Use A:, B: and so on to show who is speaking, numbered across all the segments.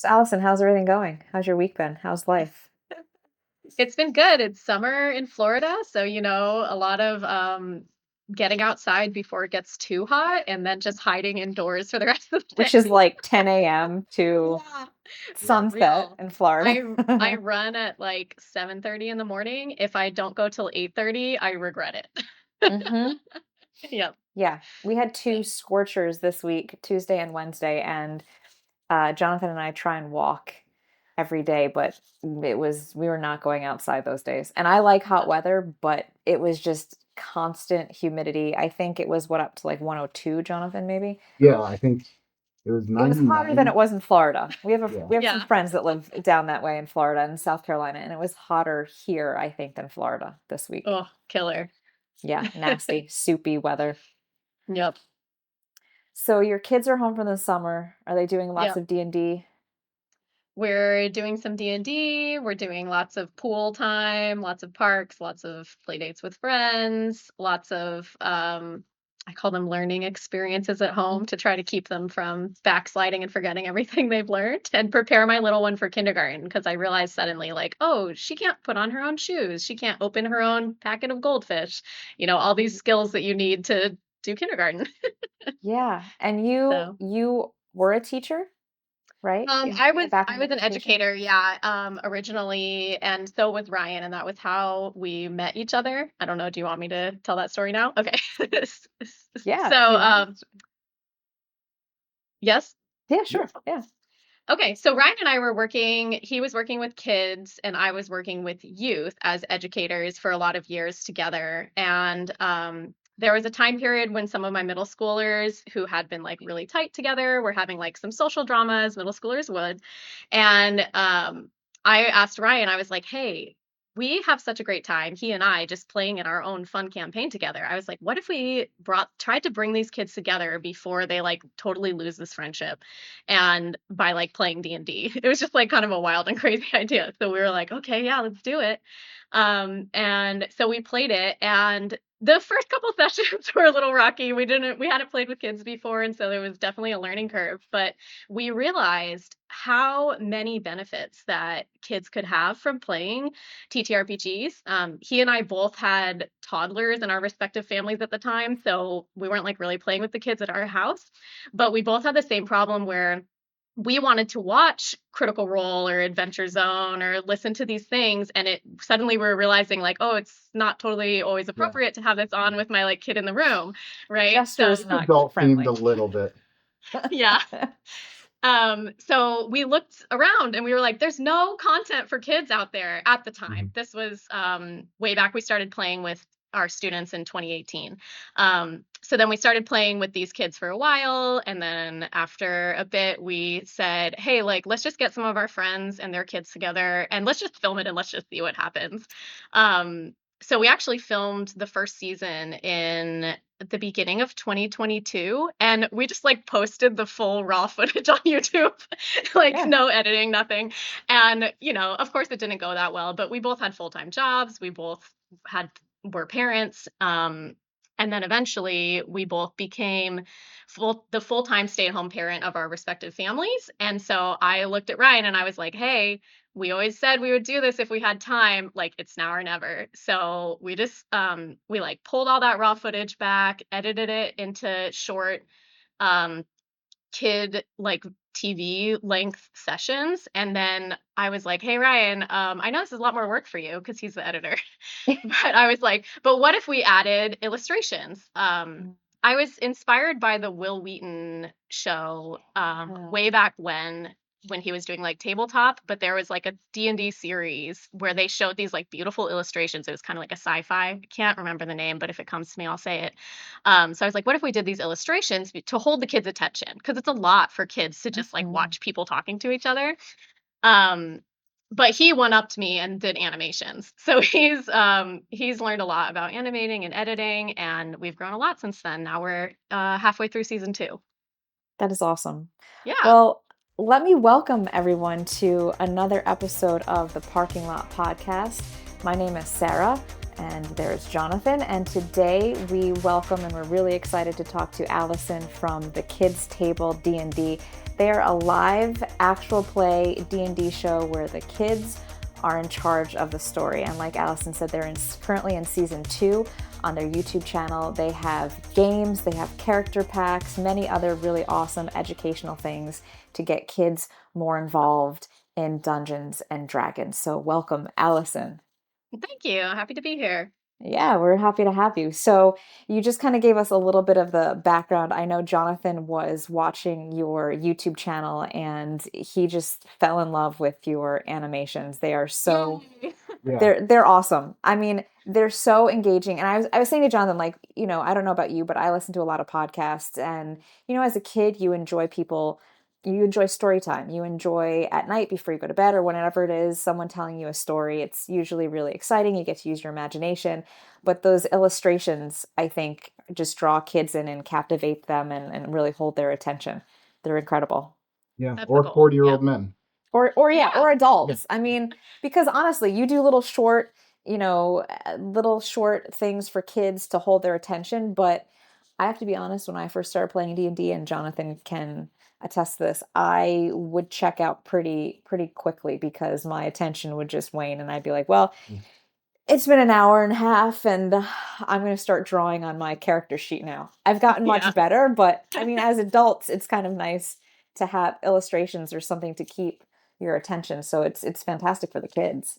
A: So Allison, how's everything going? How's your week been? How's life?
B: It's been good. It's summer in Florida, so a lot of getting outside before it gets too hot and then just hiding indoors for the rest of the
A: Which is
B: day.
A: like 10 a.m. to
B: Yeah, for
A: sunset
B: real.
A: in Florida.
B: I run at like 7:30 in the morning. If I don't go till 8:30, I regret it.
A: hmm
B: Yep.
A: Yeah, we had two scorchers this week, Tuesday and Wednesday, and Jonathan and I try and walk every day, but we were not going outside those days. And I like hot weather, but it was just constant humidity. I think it was up to like 102, Jonathan, maybe.
C: Yeah, I think it was
A: It was hotter than it
C: 99.
A: was in Florida.
C: Yeah.
A: We have some
B: Yeah.
A: friends that live down that way in Florida and South Carolina, and it was hotter here, I think, than Florida this week.
B: Oh, killer.
A: Yeah, nasty, soupy weather.
B: Yep.
A: So your kids are home from the summer. Are they doing lots
B: Yep.
A: of D&D?
B: We're doing some D&D, we're doing lots of pool time, lots of parks, lots of play dates with friends, lots of I call them learning experiences at home to try to keep them from backsliding and forgetting everything they've learned and prepare my little one for kindergarten because I realized suddenly like, oh, she can't put on her own shoes, she can't open her own packet of goldfish. All these skills that you need to do kindergarten.
A: Yeah, and you
B: So
A: you were a teacher, right?
B: I
A: You have
B: was I
A: background in
B: was an
A: education.
B: educator, yeah, originally, and so was Ryan, and that was how we met each other. I don't know, do you want me to tell that story now? Okay.
A: Yeah,
B: So,
A: if you want.
B: yes?
A: Yeah,
C: Yeah.
A: sure. Yeah.
B: Okay, so Ryan and I were working he was working with kids, and I was working with youth as educators for a lot of years together, and, there was a time period when some of my middle schoolers who had been, like, really tight together were having, like, some social dramas, middle schoolers would, and, I asked Ryan, I was like, "Hey, we have such a great time, he and I, just playing in our own fun campaign together." I was like, "What if we brought tried to bring these kids together before they, like, totally lose this friendship?" And by like playing D&D. It was just like kind of a wild and crazy idea. So we were like, okay, yeah, let's do it. And so we played it and the first couple sessions were a little rocky. We hadn't played with kids before and so there was definitely a learning curve, but we realized how many benefits that kids could have from playing TTRPGs. He and I both had toddlers in our respective families at the time, so we weren't like really playing with the kids at our house, but we both had the same problem where we wanted to watch Critical Role or Adventure Zone or listen to these things, and it suddenly we're realizing like, oh, it's not totally always
C: Yeah.
B: appropriate to have this on with my like kid in the room, right?
A: Jester
B: So
A: is not
C: Adult themed a
A: friendly.
C: little bit.
B: yeah. So we looked around and we were like, there's no content for kids out there at the time.
C: Mhm.
B: This was way back. We started playing with our students in 2018. So then we started playing with these kids for a while. And then after a bit, we said, hey, like, let's just get some of our friends and their kids together and let's just film it and let's just see what happens. So we actually filmed the first season in the beginning of 2022 and we just like posted the full raw footage on YouTube, like
A: Yeah.
B: no editing, nothing. And of course it didn't go that well, but we both had full-time jobs, we both had were parents, and then eventually we both became the full-time stay-at-home parent of our respective families. And so I looked at Ryan and I was like, hey, we always said we would do this if we had time, like it's now or never. So we just we like pulled all that raw footage back, edited it into short um kid like TV length sessions, and then I was like, hey Ryan, I know this is a lot more work for you because he's the editor. But I was like, but what if we added illustrations? I was inspired by the Will Wheaton show
A: Yeah.
B: way back when he was doing like tabletop, but there was like a D&D series where they showed these like beautiful illustrations. It was kind of like a sci-fi. I can't remember the name, but if it comes to me, I'll say it. So I was like, what if we did these illustrations to hold the kids' attention? Because it's a lot for kids to just like
A: Mhm.
B: watch people talking to each other. Um, but he one upped me and did animations. So he's learned a lot about animating and editing, and we've grown a lot since then. Now we're halfway through season 2.
A: That is awesome.
B: Yeah.
A: Well, let me welcome everyone to another episode of the Parking Lot Podcast. My name is Sarah, And there's Jonathan. And today we welcome and we're really excited to talk to Allison from the Kids Table D&D. They are a live actual play D&D show where the kids are in charge of the story. And like Allison said, they're currently in season 2 on their YouTube channel. They have games, they have character packs, many other really awesome educational things to get kids more involved in Dungeons and Dragons. So welcome, Allison.
B: Thank you. Happy to be here.
A: Yeah, we're happy to have you. So you just kind of gave us a little bit of the background. I know Jonathan was watching your YouTube channel and he just fell in love with your animations. They are so
B: Yay.
C: Yeah.
A: they're awesome. I mean, they're so engaging. And I was saying to Jonathan, like, I don't know about you, but I listen to a lot of podcasts and as a kid you enjoy story time. You enjoy at night before you go to bed or whenever it is, someone telling you a story. It's usually really exciting. You get to use your imagination. But those illustrations, I think, just draw kids in and captivate them and really hold their attention. They're incredible.
C: Yeah.
B: That's the
C: Or
B: goal.
C: 40-year-old men.
A: Or yeah,
B: Yeah.
A: or adults. I mean, because honestly, you do little short things for kids to hold their attention, but I have to be honest, when I first started playing D&D, and Jonathan can attest to this, I would check out pretty quickly because my attention would just wane and I'd be like, well,
C: Yeah.
A: it's been an hour and a half and I'm going to start drawing on my character sheet now. I've gotten
B: Yeah.
A: much better, but I mean, as adults, it's kind of nice to have illustrations or something to keep your attention. So it's fantastic for the kids.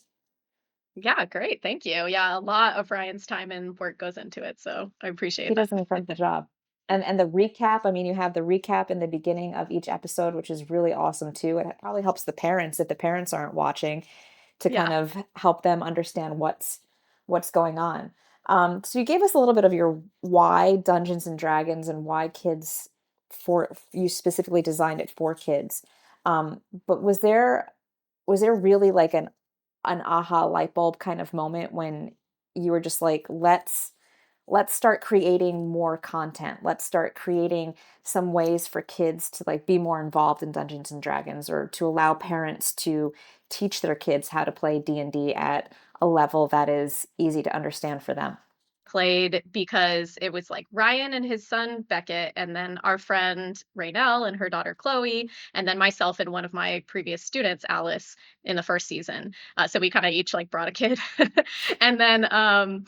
B: Yeah, great. Thank you. Yeah, a lot of Ryan's time and work goes into it, so I
A: He
B: appreciate that.
A: does an incredible job. And the recap, I mean, you have the recap in the beginning of each episode, which is really awesome too. It probably helps the parents if the parents aren't watching to kind
B: Yeah.
A: of help them understand what's going on. So you gave us a little bit of your why Dungeons and Dragons and why kids for you specifically designed it for kids. But was there really like an aha light bulb kind of moment when you were just like, let's start creating more content. Let's start creating some ways for kids to like be more involved in Dungeons and Dragons or to allow parents to teach their kids how to play D&D at a level that is easy to understand for them.
B: Played because it was like Ryan and his son Beckett, and then our friend Raynell and her daughter Chloe, and then myself and one of my previous students, Alice, in the first season. So we kind of each like brought a kid. And then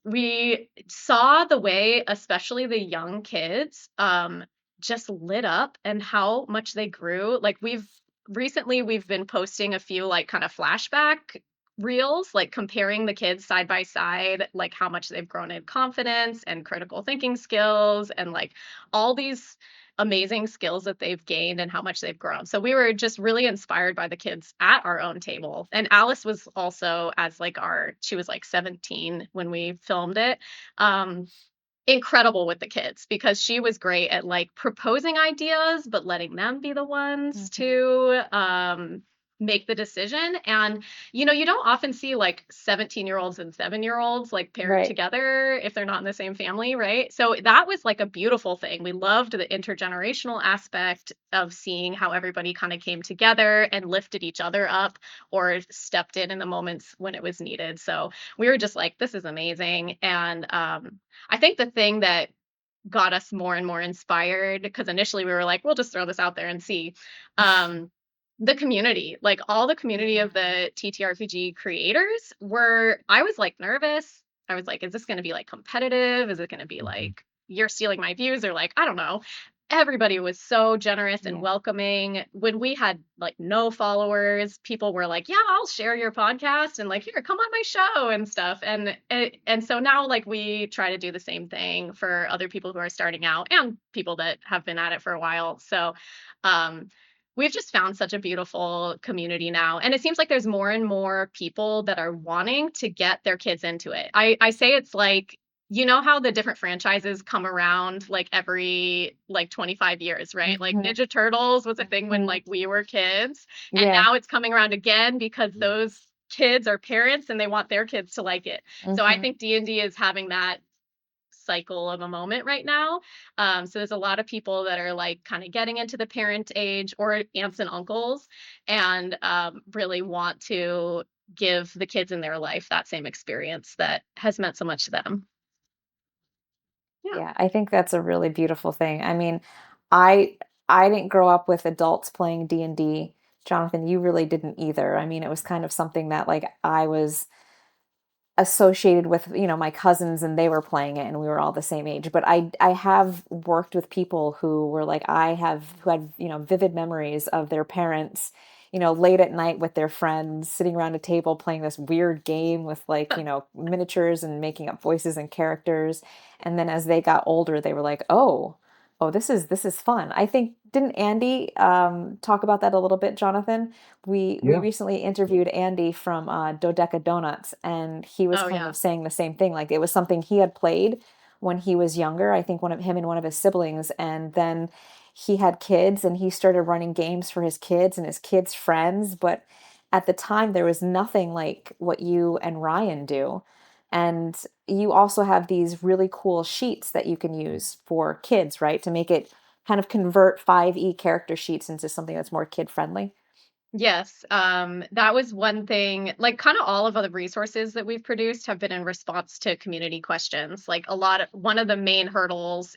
B: we saw the way, especially the young kids, just lit up and how much they grew. Like we've been posting a few like kind of flashback reels, like comparing the kids side by side, like how much they've grown in confidence and critical thinking skills and like all these amazing skills that they've gained and how much they've grown. So we were just really inspired by the kids at our own table. And Alice was also she was like 17 when we filmed it. Incredible with the kids because she was great at like proposing ideas but letting them be the ones to make the decision. And you don't often see like 17-year-olds and 7-year-olds like paired
A: Right.
B: together if they're not in the same family, right? So that was like a beautiful thing. We loved the intergenerational aspect of seeing how everybody kind of came together and lifted each other up or stepped in the moments when it was needed. So we were just like, this is amazing. And I think the thing that got us more and more inspired, because initially we were like, we'll just throw this out there and see. The community, like all the community of the TTRPG creators I was like nervous. I was like, is this going to be like competitive? Is it going to be
C: Mhm.
B: like, you're stealing my views? Or like, I don't know. Everybody was so generous and
A: Yeah.
B: welcoming. When we had like no followers, people were like, "Yeah, I'll share your podcast and like here, come on my show and stuff." And so now like we try to do the same thing for other people who are starting out and people that have been at it for a while. So um we've just found such a beautiful community now. And it seems like there's more and more people that are wanting to get their kids into it. I say it's like, how the different franchises come around like every like 25 years, right? Like
A: Mhm.
B: Ninja Turtles was a thing when
A: Mhm.
B: like we were kids, and
A: Yeah.
B: now it's coming around again because
C: Yeah.
B: those kids are parents and they want their kids to like it. So I
A: Mhm.
B: think D&D is having that cycle of a moment right now. So there's a lot of people that are like kind of getting into the parent age or aunts and uncles and really want to give the kids in their life that same experience that has meant so much to them. Yeah.
A: Yeah, I think that's a really beautiful thing. I mean, I I didn't grow up with adults playing D&D. Jonathan, you really didn't either. I mean, it was kind of something that like I was associated with, my cousins, and they were playing it and we were all the same age. But I have worked with people who were like who had, vivid memories of their parents, late at night with their friends sitting around a table playing this weird game with like, miniatures and making up voices and characters. And then as they got older, they were like, "Oh, this is fun." I think, didn't Andy talk about that a little bit, Jonathan? We
C: Yeah.
A: recently interviewed Andy from Dodeca Donuts, and he was
B: Oh
A: kind
B: yeah.
A: of saying the same thing. Like it was something he had played when he was younger. I think one of him and one of his siblings, and then he had kids, and he started running games for his kids and his kids' friends. But at the time, there was nothing like what you and Ryan do. And you also have these really cool sheets that you can use for kids, right? To make it kind of convert 5e character sheets into something that's more kid friendly.
B: Yes, that was one thing. Like, kind of all of the resources that we've produced have been in response to community questions. Like, one of the main hurdles,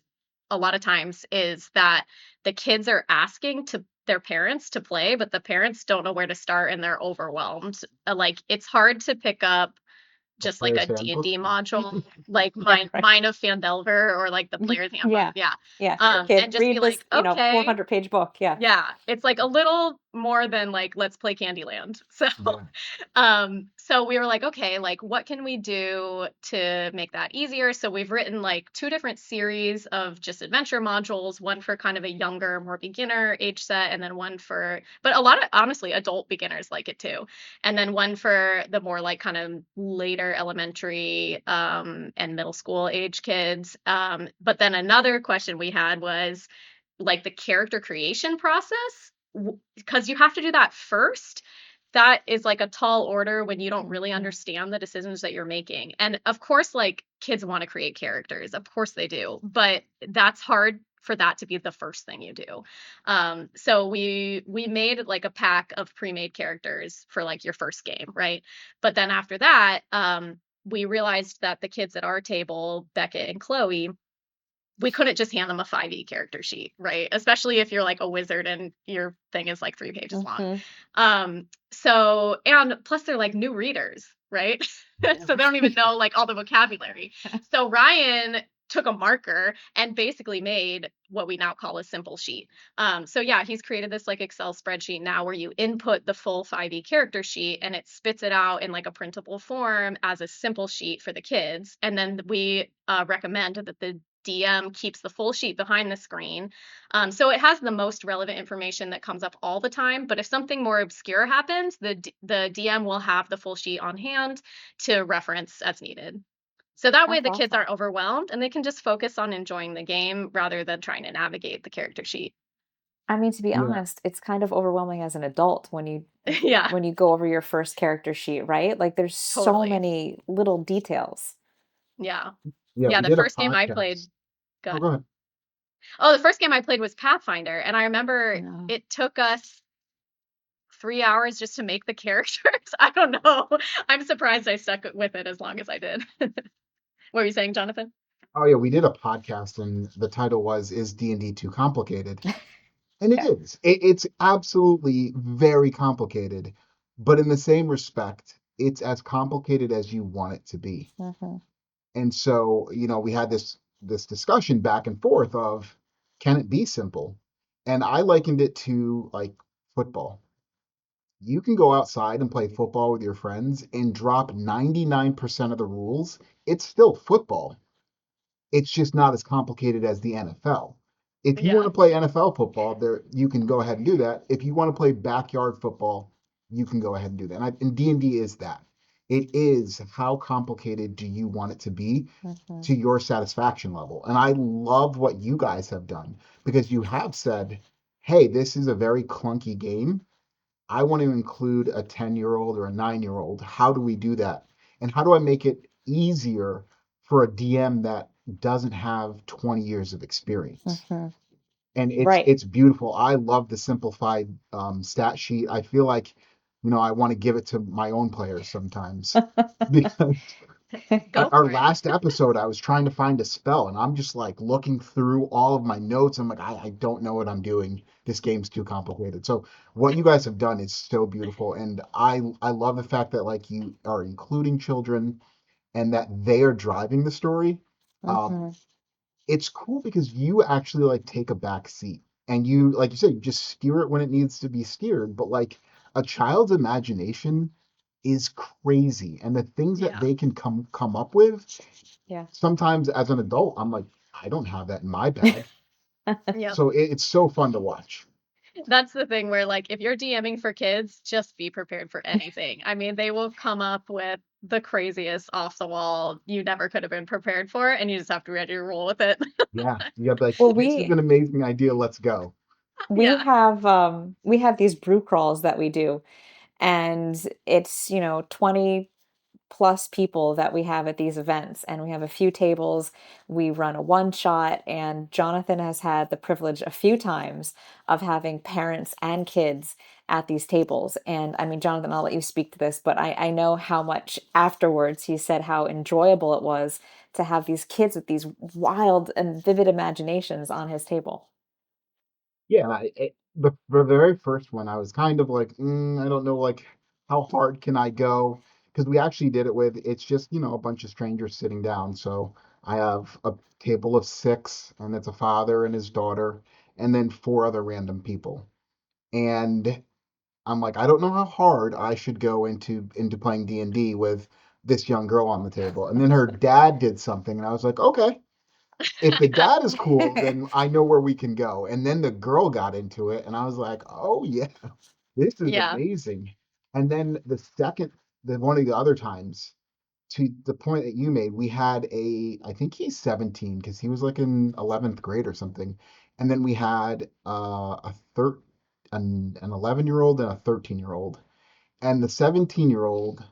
B: a lot of times, is that the kids are asking to their parents to play, but the parents don't know where to start and they're overwhelmed. Like, it's hard to pick up
C: A
B: just like a
C: player's handbook.
B: D&D module, like
A: Yeah, right.
B: mine of Fandelver or like the player's handbook.
A: Yeah.
B: Yeah.
A: Yeah. Here, kid,
B: And just be
A: read this,
B: like, okay,
A: 400-page book. Yeah.
B: yeah, it's like a little more than like let's play Candyland. So
C: Yeah.
B: so we were like, okay, like what can we do to make that easier? So we've written like two different series of just adventure modules, one for kind of a younger, more beginner age set, and then one for, but a lot of honestly adult beginners like it too. And then one for the more like kind of later elementary and middle school age kids. But then another question we had was like the character creation process, because you have to do that first. That is like a tall order when you don't really
A: Mhm.
B: understand the decisions that you're making. And of course, like kids want to create characters, of course they do, but that's hard for that to be the first thing you do. So we made like a pack of pre-made characters for like your first game, right? But then after that, we realized that the kids at our table, Beckett and Chloe, we couldn't just hand them a 5e character sheet, right? Especially if you're like a wizard and your thing is like 3 pages long.
A: Mhm.
B: So, and plus they're like new readers, right?
A: Yeah,
B: So they don't even
A: right.
B: know like all the vocabulary. So Ryan took a marker and basically made what we now call a simple sheet. So yeah, he's created this like Excel spreadsheet now where you input the full 5e character sheet and it spits it out in like a printable form as a simple sheet for the kids. And then we recommend that the DM keeps the full sheet behind the screen. So it has the most relevant information that comes up all the time. But if something more obscure happens, the DM will have the full sheet on hand to reference as needed. So that way
A: That's
B: the kids
A: awesome.
B: aren't overwhelmed and they can just focus on enjoying the game rather than trying to navigate the character sheet.
A: I mean, to be
C: Yeah.
A: honest, it's kind of overwhelming as an adult
B: Yeah,
A: when you go over your first character sheet, right? Like there's so
B: totally.
A: many little details.
B: Yeah.
C: Yeah.
B: Yeah,
C: We
B: the
C: did a
B: first game I played,
C: podcast. Oh,
B: good.
C: go ahead.
B: Oh, the first game I played was Pathfinder, and I remember
A: Yeah.
B: it took us 3 hours just to make the characters. I don't know. I'm surprised I stuck with it as long as I did. What were you saying, Jonathan?
C: Oh, yeah. We did a podcast, and the title was "Is D&D Too Complicated?" And it
A: Yeah.
C: is. It's absolutely very complicated, but in the same respect, it's as complicated as you want it to be.
A: Hmm.
C: And so, we had this discussion back and forth of, can it be simple? And I likened it to like football. You can go outside and play football with your friends and drop 99% of the rules. It's still football. It's just not as complicated as the NFL. If you want
B: Yeah.
C: to play NFL football, there you can go ahead and do that. If you want to play backyard football, you can go ahead and do that. And D&D is that. It is how complicated do you want it to be
A: Hmm.
C: to your satisfaction level. And I love what you guys have done because you have said, "Hey, this is a very clunky game. I want to include a 10-year-old or a 9-year-old. How do we do that? And how do I make it easier for a DM that doesn't have 20 years of experience?"
A: Hmm.
C: And it's
A: Right.
C: it's beautiful. I love the simplified stat sheet. I feel like I want to give it to my own players sometimes because
B: Go
C: our
B: for it.
C: last episode, I was trying to find a spell, and I'm just like looking through all of my notes. I'm like, I don't know what I'm doing. This game's too complicated. So what you guys have done is so beautiful, and I love the fact that like you are including children and that they are driving the story. Um,
A: Hmm.
C: it's cool because you actually like take a back seat and you, like you said, you just steer it when it needs to be steered. But like a child's imagination is crazy, and the things that
B: Yeah.
C: they can come up with
A: Yeah.
C: sometimes as an adult, I'm like, I don't have that in my bag.
B: Yep.
C: So it's so fun to watch.
B: That's the thing where, like, if you're DMing for kids, just be prepared for anything. I mean, they will come up with the craziest off the wall you never could have been prepared for, and you just have to be ready to roll with it.
C: Yeah, you got like,
A: Well,
C: this is an amazing idea. Let's go.
B: Yeah.
A: we have these brew crawls that we do, and it's 20 plus people that we have at these events, and we have a few tables. We run a one shot, and Jonathan has had the privilege a few times of having parents and kids at these tables. And I mean, Jonathan, I'll let you speak to this, but I know how much afterwards he said how enjoyable it was to have these kids with these wild and vivid imaginations on his table.
C: Yeah, the very first one, I was kind of like, I don't know, like, how hard can I go? Because we actually did it with, it's just, a bunch of strangers sitting down. So I have a table of six, and it's a father and his daughter, and then four other random people. And I'm like, I don't know how hard I should go into playing D&D with this young girl on the table. And then her dad did something, and I was like, okay, if the dad is cool, then I know where we can go. And then the girl got into it, and I was like, oh yeah, this is
B: Yeah.
C: amazing. And then the one of the other times, to the point that you made, we had I think he's 17 because he was like in 11th grade or something. And then we had an 11-year-old and a 13-year-old. And the 17-year-old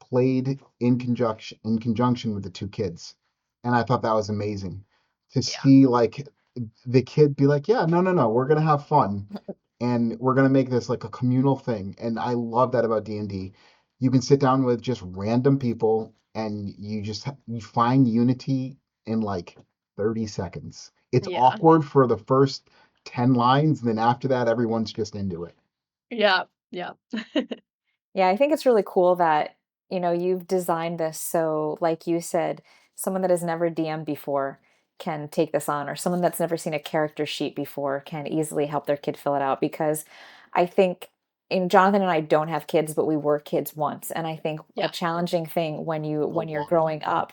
C: played in conjunction with the two kids. And I thought that was amazing to
B: Yeah.
C: see like the kid be like, yeah, no, no, no, we're gonna have fun and we're gonna make this like a communal thing. And I love that about D&D. You can sit down with just random people and you find unity in like 30 seconds. It's
B: Yeah.
C: awkward for the first 10 lines, and then after that, everyone's just into it.
B: Yeah. Yeah.
A: Yeah, I think it's really cool that, you've designed this so, like you said, someone that has never DM'd before can take this on, or someone that's never seen a character sheet before can easily help their kid fill it out. Because I think, Jonathan and I don't have kids, but we were kids once, and I think a
B: Yeah.
A: challenging thing when
C: A
A: you're
C: long time
A: growing
C: ago.
A: up,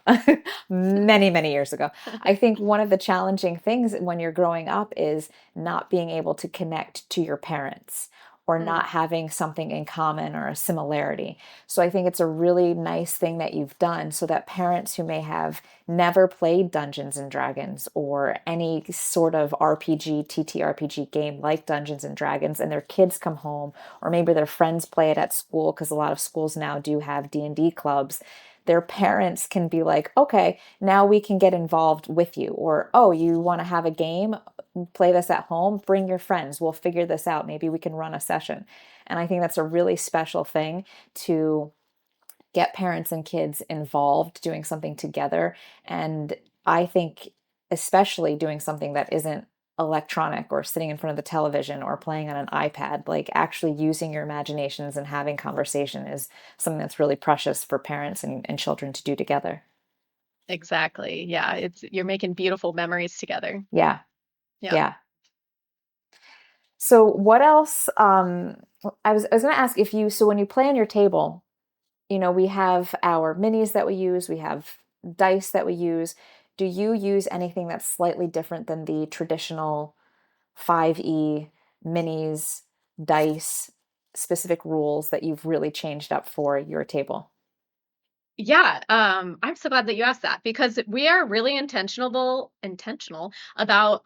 A: many, many years ago, I think one of the challenging things when you're growing up is not being able to connect to your parents or
B: Mm.
A: not having something in common or a similarity. So I think it's a really nice thing that you've done so that parents who may have never played Dungeons and Dragons or any sort of RPG, TTRPG game like Dungeons and Dragons, and their kids come home, or maybe their friends play it at school, because a lot of schools now do have D&D clubs. Their parents can be like, okay, now we can get involved with you. Or, oh, you want to have a game? Play this at home, bring your friends, we'll figure this out, maybe we can run a session. And I think that's a really special thing, to get parents and kids involved doing something together. And I think especially doing something that isn't electronic or sitting in front of the television or playing on an iPad, like actually using your imaginations and having conversation is something that's really precious for parents and children to do together.
B: Exactly. Yeah. You're making beautiful memories together.
A: Yeah.
B: Yeah.
A: Yeah. So what else? I was going to ask if you, so when you play on your table, we have our minis that we use, we have dice that we use. Do you use anything that's slightly different than the traditional 5e minis, dice, specific rules that you've really changed up for your table?
B: Yeah, I'm so glad that you asked that because we are really intentional about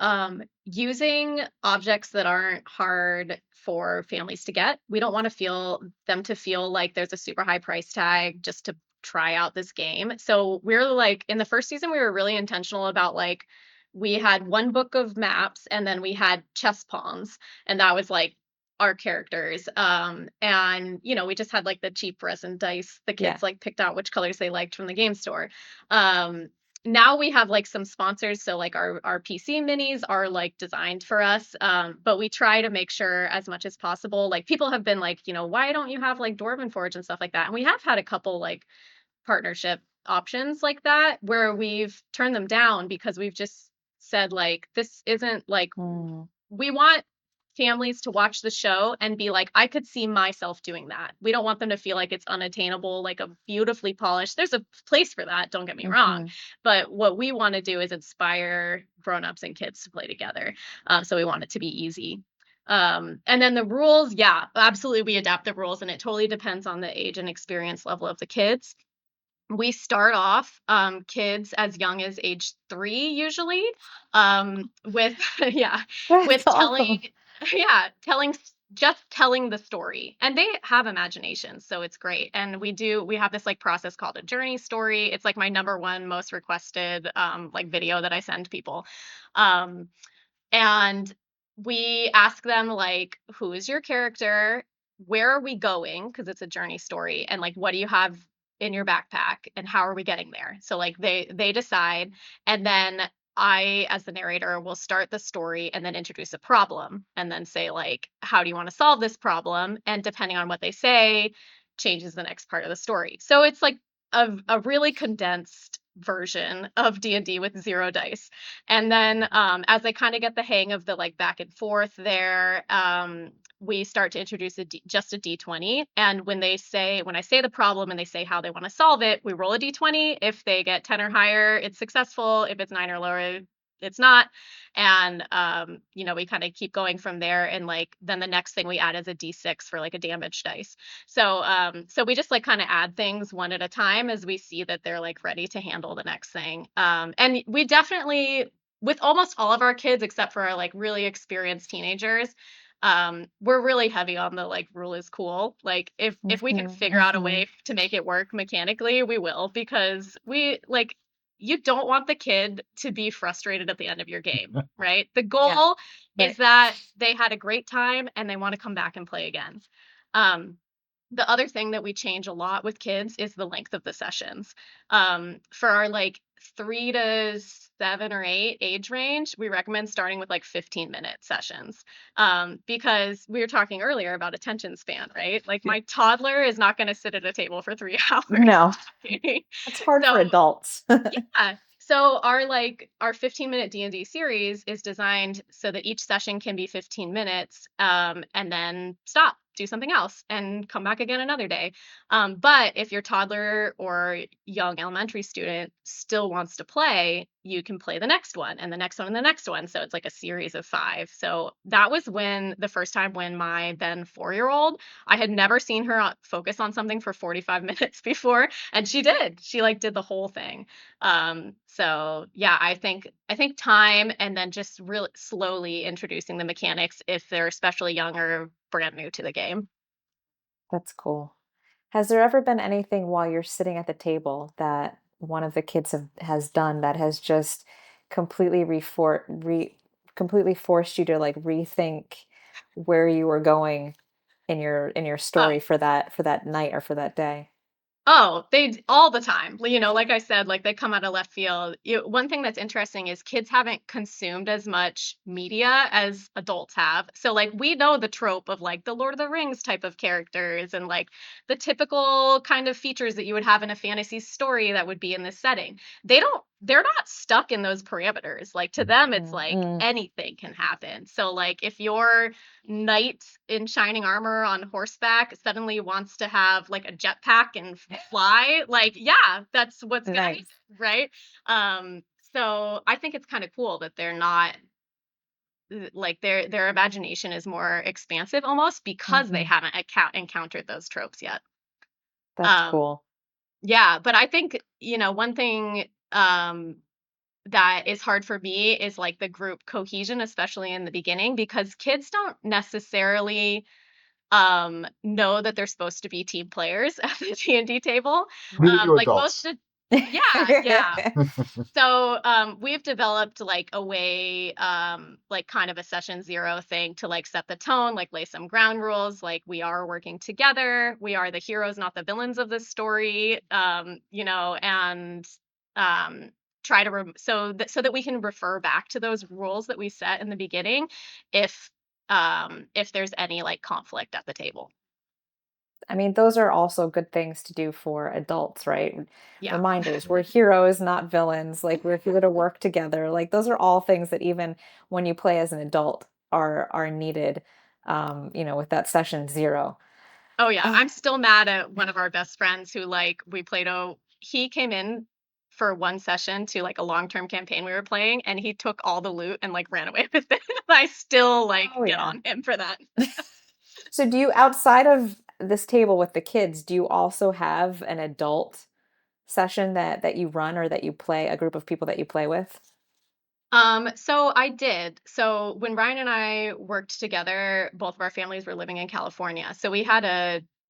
B: using objects that aren't hard for families to get. We don't want to feel them to feel like there's a super high price tag just to try out this game. So we're like in the first season we were really intentional about like we had one book of maps and then we had chess pawns and that was like our characters. And we just had like the cheap resin dice. The
A: Yeah.
B: kids like picked out which colors they liked from the game store. Now we have like some sponsors, so like our PC minis are like designed for us, but we try to make sure as much as possible. Like people have been like, why don't you have like Dwarven Forge and stuff like that? And we have had a couple like partnership options like that where we've turned them down because we've just said like this isn't like
A: Mm,
B: we want families to watch the show and be like, I could see myself doing that. We don't want them to feel like it's unattainable, like a beautifully polished. There's a place for that, don't get me wrong.
A: mhm.
B: But what we want to do is inspire grown-ups and kids to play together. So we want it to be easy. And then the rules, yeah, absolutely. We adapt the rules and it totally depends on the age and experience level of the kids. We start off kids as young as age 3 usually, with yeah,
A: That's
B: with
A: awesome.
B: telling just telling the story, and they have imagination, so it's great. And we have this like process called a journey story. It's like my number one most requested like video that I send people. um and we ask them like, who is your character? Where are we going? Because it's a journey story. And like, what do you have in your backpack? And how are we getting there? So like they decide. And then I, as the narrator, will start the story and then introduce a problem and then say, like, how do you want to solve this problem? And depending on what they say, changes the next part of the story. So it's like a really condensed version of D&D with 0 dice. And then as they kind of get the hang of the like back and forth there, we start to introduce just a D20. And when I say the problem and they say how they want to solve it, we roll a D20. If they get 10 or higher, it's successful. If it's 9 or lower, it's not. And we kind of keep going from there. And like then the next thing we add is a D6 for like a damage dice. So we just like kind of add things one at a time as we see that they're like ready to handle the next thing. And we definitely, with almost all of our kids except for our like really experienced teenagers, we're really heavy on the like rule is cool. Like if we can
A: Mhm,
B: figure out a
A: mhm.
B: way to make it work mechanically, we will, because we like, you don't want the kid to be frustrated at the end of your game, right? The
A: Yeah,
B: goal is
A: right.
B: that they had a great time and they want to come back and play again. Um, the other thing that we change a lot with kids is the length of the sessions. For our like 3 to 7 or 8 age range, we recommend starting with like 15-minute sessions. Because we were talking earlier about attention span, right? Like
C: Yeah.
B: my toddler is not going to sit at a table for 3 hours.
A: No, it's hard for
B: So
A: adults.
B: yeah. So our 15-minute D&D series is designed so that each session can be 15 minutes, and then stop, do something else, and come back again another day. But if your toddler or young elementary student still wants to play, you can play the next one and the next one and the next one. So it's like a series of 5. So that was when the first time when my then 4-year-old, I had never seen her focus on something for 45 minutes before, and she did. She like did the whole thing. So yeah, I think time and then just really slowly introducing the mechanics if they're especially young or brand new to the game.
A: That's cool. Has there ever been anything while you're sitting at the table that one of the kids has done that has just completely completely forced you to like rethink where you were going in your
B: Oh,
A: story for that night or for that day?
B: Oh, all the time. Like I said, like they come out of left field. One thing that's interesting is kids haven't consumed as much media as adults have. So like we know the trope of like the Lord of the Rings type of characters and like the typical kind of features that you would have in a fantasy story that would be in this setting. They're not stuck in those parameters. Like to them, it's
A: Mm,
B: like
A: mm,
B: anything can happen. So like if you're knight in shining armor on horseback suddenly wants to have like a jetpack and fly, like yeah, that's what's gonna happen,
A: nice.
B: right? So I think it's kind of cool that they're not like their imagination is more expansive almost because they
A: Mhm.
B: haven't encountered those tropes yet.
A: That's
B: um
A: cool.
B: yeah, but I think one thing that is hard for me is like the group cohesion, especially in the beginning, because kids don't necessarily know that they're supposed to be team players at the D&D table.
C: Neither do
B: Like most
C: adults.
B: of Yeah, yeah. So we've developed like a way, like kind of a session zero thing to like set the tone, like lay some ground rules, like we are working together, we are the heroes, not the villains of this story, and um, try to so that we can refer back to those rules that we set in the beginning, if if there's any like conflict at the table.
A: I mean, those are also good things to do for adults, right?
B: Yeah.
A: Reminders, we're heroes, not villains. Like we're here to work together. Like those are all things that even when you play as an adult are needed. With that session zero.
B: Oh yeah,
A: Uh,
B: I'm still mad at one of our best friends who like we played he came in for one session to like a long-term campaign we were playing and he took all the loot and like ran away with it. I still like
A: oh
B: get
A: yeah.
B: on him for that.
A: So do you, outside of this table with the kids, do you also have an adult session that you run or that you play, a group of people that you play with?
B: So I did. So when Ryan and I worked together, both of our families were living in California. So we had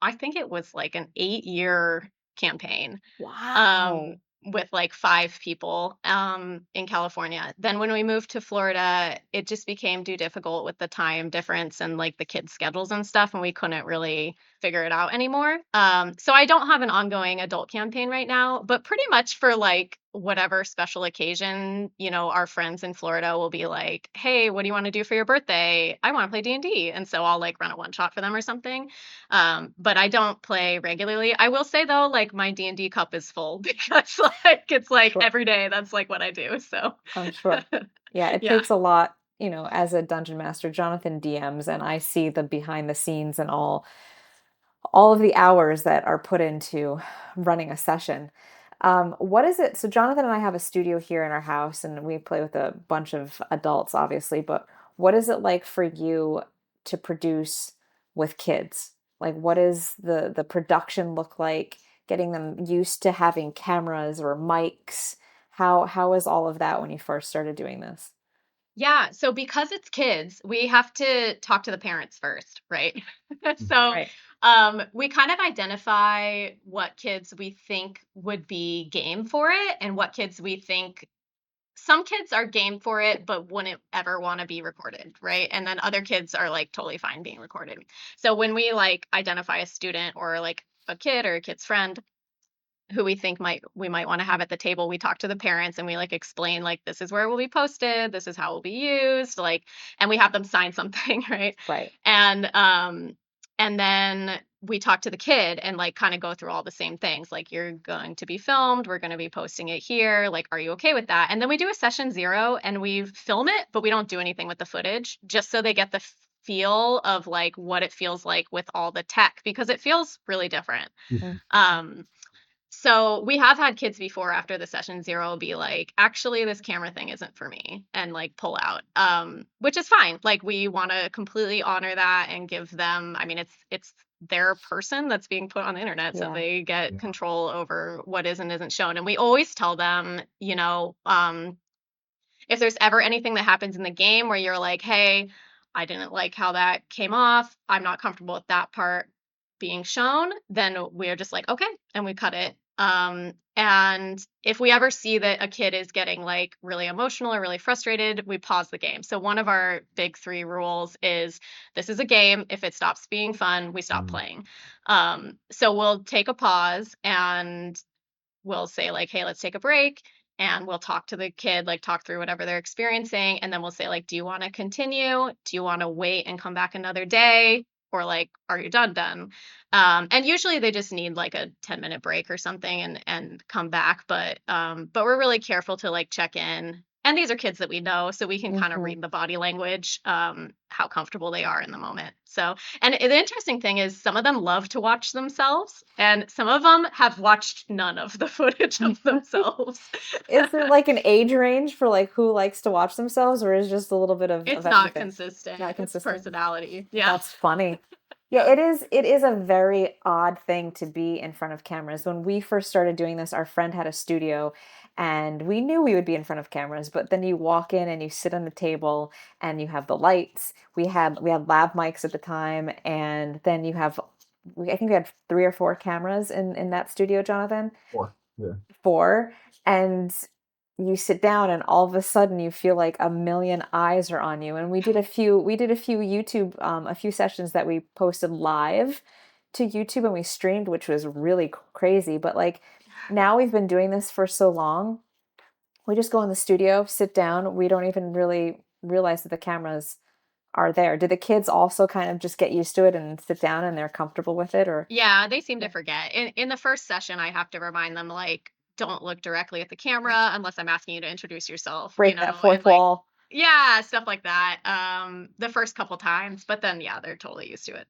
B: I think it was like an 8-year campaign, um,
A: Wow.
B: with like 5 people in California. Then when we moved to Florida, it just became too difficult with the time difference and like the kids' schedules and stuff, and we couldn't really figure it out anymore. So I don't have an ongoing adult campaign right now, but pretty much for like whatever special occasion, our friends in Florida will be like, "Hey, what do you want to do for your birthday? I want to play D&D." And so I'll like run a one shot for them or something. But I don't play regularly. I will say though, like my D&D cup is full because like it's like
A: Sure.
B: every day that's like what I do. So
A: I'm sure. Yeah, it
B: yeah.
A: takes a lot, as a dungeon master. Jonathan DMs, and I see the behind the scenes and all of the hours that are put into running a session. What is it? So Jonathan and I have a studio here in our house, and we play with a bunch of adults, obviously. But what is it like for you to produce with kids? Like, what is the production look like? Getting them used to having cameras or mics. How is all of that when you first started doing this?
B: Yeah, so because it's kids, we have to talk to the parents first, right? So,
A: Right.
B: we kind of identify what kids we think would be game for it and what kids we think some kids are game for it but wouldn't ever want to be recorded, right? And then other kids are like totally fine being recorded. So when we like identify a student or like a kid or a kid's friend who we might want to have at the table, we talk to the parents and we like explain like this is where it will be posted, this is how it will be used, like, and we have them sign something, right?
A: Right.
B: And then we talk to the kid and like kind of go through all the same things, like you're going to be filmed, we're going to be posting it here, like are you okay with that? And then we do a session zero and we film it but we don't do anything with the footage, just so they get the feel of like what it feels like with all the tech, because it feels really different.
A: Mm.
B: um so we have had kids before after the session zero be like, actually, this camera thing isn't for me, and like pull out, which is fine. Like we want to completely honor that and give them, I mean, it's their person that's being put on the internet, so
A: Yeah.
B: they get
C: Yeah.
B: control over what is and isn't shown. And we always tell them, if there's ever anything that happens in the game where you're like, hey, I didn't like how that came off, I'm not comfortable with that part being shown, then we're just like, okay, and we cut it. And if we ever see that a kid is getting like really emotional or really frustrated, we pause the game. So one of our big 3 rules is this is a game. If it stops being fun, we stop
C: Mm.
B: playing. So we'll take a pause and we'll say like, hey, let's take a break, and we'll talk to the kid, like talk through whatever they're experiencing, and then we'll say like, do you want to continue, do you want to wait and come back another day, or like are you done? And usually they just need like a 10-minute break or something and come back, but we're really careful to like check in, and these are kids that we know, so we can kind of
A: Hmm.
B: read the body language, how comfortable they are in the moment. So, and the interesting thing is some of them love to watch themselves and some of them have watched none of the footage of themselves.
A: Is there like an age range for like who likes to watch themselves, or is just a little bit of
B: It's not
A: everything?
B: consistent.
A: Not
B: It's
A: consistent.
B: personality. Yeah.
A: That's funny. Yeah,
B: Yeah.
A: it is a very odd thing to be in front of cameras. When we first started doing this, our friend had a studio and we knew we would be in front of cameras, but then you walk in and you sit on the table and you have the lights. We had lab mics at the time, and then you have I think we had 3 or 4 cameras in that studio, Jonathan.
C: 4. Yeah.
A: 4, and you sit down and all of a sudden you feel like a million eyes are on you. And we did a few YouTube a few sessions that we posted live to YouTube and we streamed, which was really crazy. But like now we've been doing this for so long, we just go in the studio, sit down. We don't even really realize that the cameras are there. Do the kids also kind of just get used to it and sit down and they're comfortable with it, or?
B: Yeah, they seem to
A: Yeah.
B: forget. In the first session, I have to remind them, like, don't look directly at the camera unless I'm asking you to introduce yourself,
A: Break that
B: and
A: fourth
B: like,
A: wall.
B: yeah, stuff like that. The first couple times, but then yeah, they're totally used to it.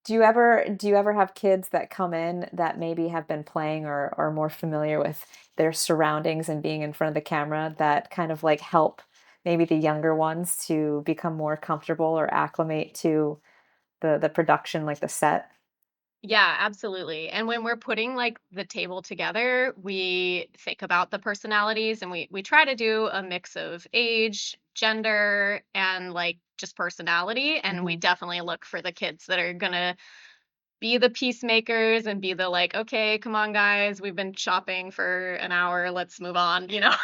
A: Do you ever have kids that come in that maybe have been playing or are more familiar with their surroundings and being in front of the camera that kind of like help maybe the younger ones to become more comfortable or acclimate to the production, like the set?
B: Yeah, absolutely. And when we're putting like the table together, we think about the personalities and we try to do a mix of age, gender, and like just personality. And we
A: Mhm.
B: definitely look for the kids that are gonna be the peacemakers and be the like, okay, come on, guys, we've been shopping for an hour, let's move on, you know?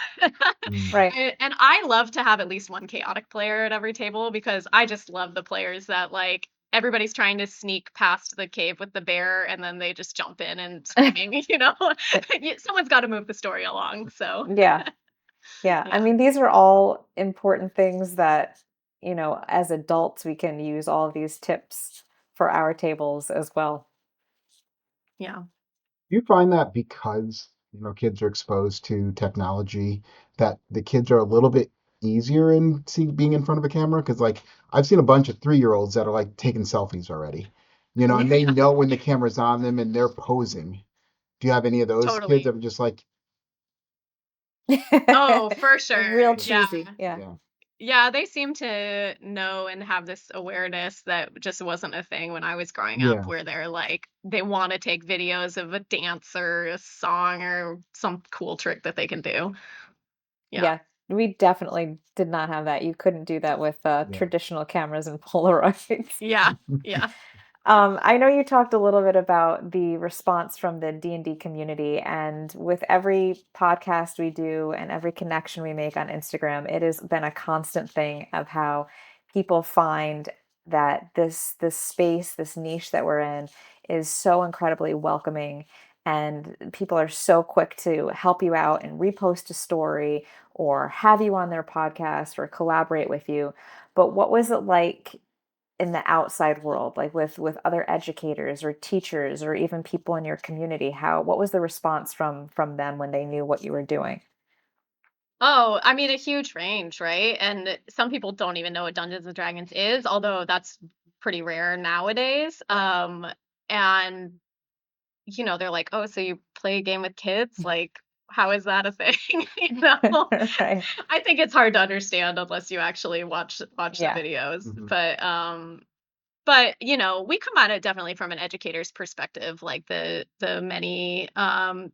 C: Mm.
A: Right.
B: And I love to have at least one chaotic player at every table because I just love the players that like everybody's trying to sneak past the cave with the bear and then they just jump in and screaming, you know? Someone's got to move the story along. So,
A: Yeah. Yeah. I
B: yeah.
A: mean, these are all important things that, as adults, we can use all of these tips for our tables as well.
B: Yeah.
C: Do you find that because, kids are exposed to technology, that the kids are a little bit easier in being in front of a camera? Because, like, I've seen a bunch of 3-year-olds that are like taking selfies already, and they know when the camera's on them and they're posing. Do you have any of those kids
B: Totally.
C: that are just like,
B: Oh, for sure.
A: Real
B: Yeah.
A: cheesy. Yeah.
C: yeah,
B: Yeah, they seem to know and have this awareness that just wasn't a thing when I was growing up,
C: yeah,
B: where they're like, they want to take videos of a dance or a song or some cool trick that they can do. Yeah.
A: Yeah. We definitely did not have that. You couldn't do that with
C: yeah.
A: traditional cameras and Polaroids.
B: Yeah. Yeah.
A: I know you talked a little bit about the response from the D&D community, and with every podcast we do and every connection we make on Instagram, it has been a constant thing of how people find that this space, this niche that we're in, is so incredibly welcoming, and people are so quick to help you out and repost a story or have you on their podcast or collaborate with you. But what was it like in the outside world, like with other educators or teachers or even people in your community? What was the response from them when they knew what you were doing?
B: Oh, I mean, a huge range, right? And some people don't even know what Dungeons and Dragons is, although that's pretty rare nowadays. And they're like, "Oh, so you play a game with kids? Like, how is that a thing?" You know?
A: Right.
B: I think it's hard to understand unless you actually watch the
A: Yeah.
B: videos.
C: Hmm.
B: But we come at it definitely from an educator's perspective, like the many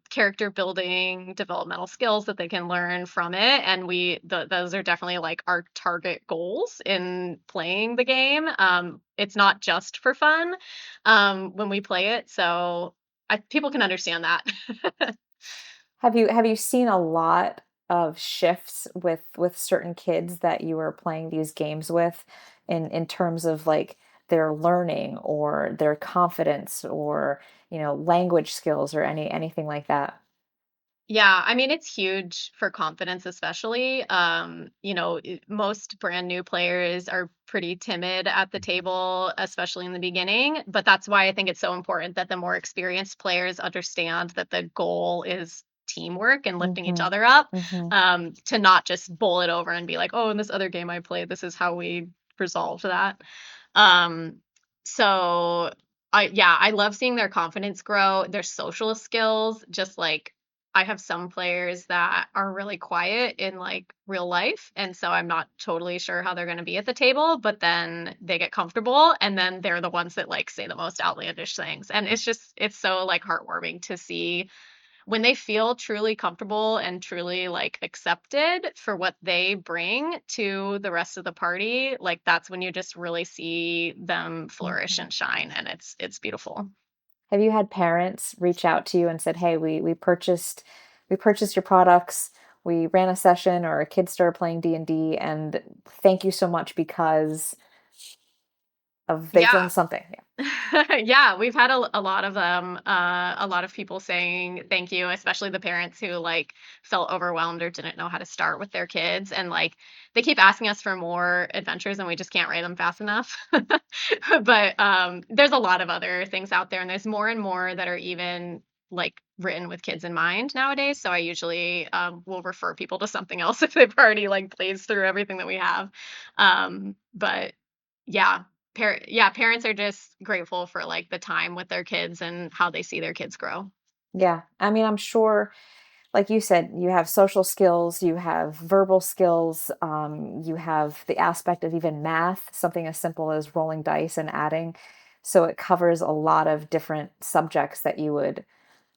B: character building, developmental skills that they can learn from it, and those are definitely like our target goals in playing the game. It's not just for fun when we play it, so people can understand that.
A: Have you seen a lot of shifts with certain kids that you were playing these games with in terms of like their learning or their confidence or, language skills or anything like that?
B: Yeah, I mean, it's huge for confidence, especially. Most brand new players are pretty timid at the table, especially in the beginning. But that's why I think it's so important that the more experienced players understand that the goal is teamwork and lifting each
A: Mhm.
B: other up,
A: Mhm.
B: to not just bowl it over and be like, oh, in this other game I played, this is how we resolved that. Um, so I love seeing their confidence grow, their social skills, just like I have some players that are really quiet in like real life. And so I'm not totally sure how they're going to be at the table, but then they get comfortable and then they're the ones that like say the most outlandish things. And it's so like heartwarming to see when they feel truly comfortable and truly like accepted for what they bring to the rest of the party. Like that's when you just really see them flourish
A: Mhm.
B: and shine. And it's beautiful.
A: Have you had parents reach out to you and said, "Hey, we purchased your products. We ran a session or a kid started playing D&D and thank you so much because of they've
B: Yeah.
A: learned something." Yeah.
B: Yeah, we've had a lot of them, a lot of people saying thank you, especially the parents who like felt overwhelmed or didn't know how to start with their kids. And like they keep asking us for more adventures and we just can't write them fast enough. But there's a lot of other things out there, and there's more and more that are even like written with kids in mind nowadays. So I usually will refer people to something else if they've already like blazed through everything that we have. But yeah, parents are just grateful for, like, the time with their kids and how they see their kids grow.
A: Yeah. I mean, I'm sure, like you said, you have social skills, you have verbal skills, you have the aspect of even math, something as simple as rolling dice and adding. So it covers a lot of different subjects that you would